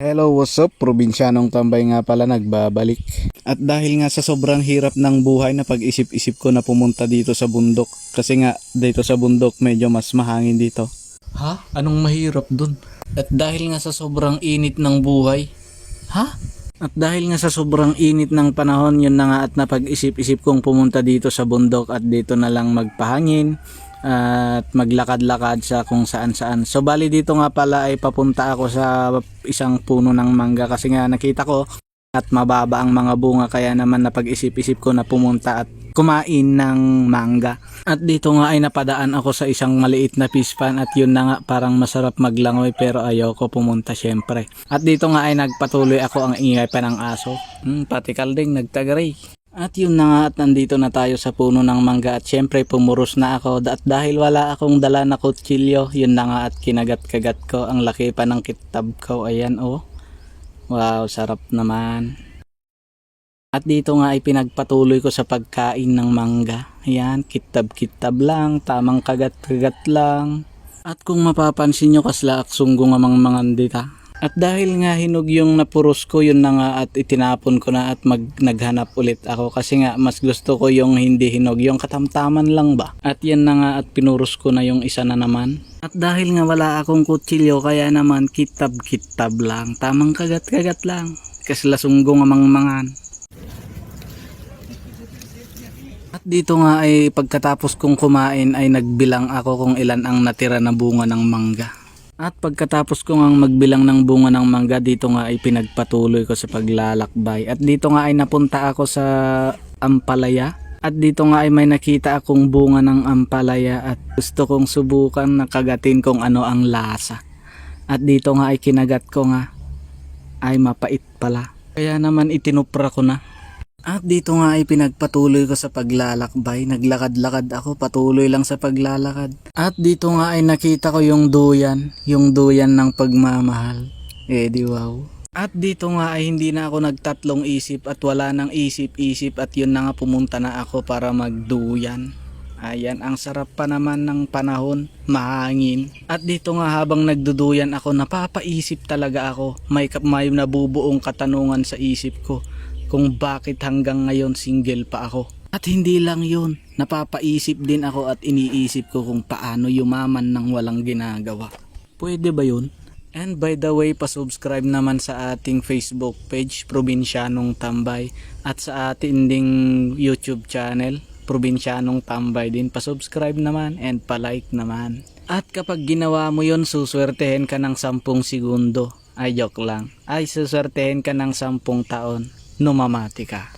Hello, what's up? Probinsyanong tambay nga pala nagbabalik. At dahil nga sa sobrang hirap ng buhay na pag-isip-isip ko na pumunta dito sa bundok. Kasi nga dito sa bundok medyo mas mahangin dito. Ha? Anong mahirap dun? At dahil nga sa sobrang init ng buhay. Ha? At dahil nga sa sobrang init ng panahon, yun na nga at napag-isip-isip kong pumunta dito sa bundok at dito na lang magpahangin at maglakad-lakad sa kung saan-saan. So bali dito nga pala ay papunta ako sa isang puno ng mangga kasi nga nakita ko at mababa ang mga bunga, kaya naman napag-isip-isip ko na pumunta at kumain ng mangga. At dito nga ay napadaan ako sa isang maliit na fish pan at yun na nga parang masarap maglangoy pero ayaw ko pumunta syempre. At dito nga ay nagpatuloy ako ang ingay pa ng aso. Pati kalding nagtagray. At yun na nga at nandito na tayo sa puno ng mangga at syempre pumuros na ako at dahil wala akong dala na kutsilyo, yun na nga at kinagat-kagat ko. Ang laki pa ng kitab ko, ayan oh. Wow, sarap naman. At dito nga ay pinagpatuloy ko sa pagkain ng mangga. Ayan, kitab-kitab lang, tamang kagat-kagat lang. At kung mapapansin nyo kasla aksunggo nga mangandita. At dahil nga hinog yung napuros ko, yun na nga at itinapon ko na at naghanap ulit ako kasi nga mas gusto ko yung hindi hinog, yung katamtaman lang ba. At yan na nga at pinuros ko na yung isa na naman. At dahil nga wala akong kutsilyo, kaya naman kitab-kitab lang, tamang kagat-kagat lang kasi lasunggo nga mangmangan. At dito nga ay pagkatapos kong kumain ay nagbilang ako kung ilan ang natira na bunga ng mangga. At pagkatapos ko nga magbilang ng bunga ng mangga, dito nga ay pinagpatuloy ko sa paglalakbay. At dito nga ay napunta ako sa ampalaya. At dito nga ay may nakita akong bunga ng ampalaya at gusto kong subukan na kagatin kung ano ang lasa. At dito nga ay kinagat ko nga ay mapait pala. Kaya naman itinupra ko na. At dito nga ay pinagpatuloy ko sa paglalakbay. Naglakad-lakad ako, patuloy lang sa paglalakad. At dito nga ay nakita ko yung duyan ng pagmamahal. Di wow. At dito nga ay hindi na ako nagtatlong isip at wala nang isip-isip at yun na nga pumunta na ako para magduyan. Ayan, ang sarap pa naman ng panahon, mahangin. At dito nga habang nagduduyan ako, napapaisip talaga ako. May nabubuong katanungan sa isip ko kung bakit hanggang ngayon single pa ako. At hindi lang yun, napapaisip din ako at iniisip ko kung paano yumaman ng walang ginagawa. Pwede ba yun? And by the way, pasubscribe naman sa ating Facebook page, Probinsyanong Tambay, at sa ating ding YouTube channel, Probinsyanong Tambay din. Pasubscribe naman and palike naman. At kapag ginawa mo yun, suswertehin ka ng 10 segundo. Ay, joke lang. Ay, suswertehin ka ng 10 taon. Numamati ka.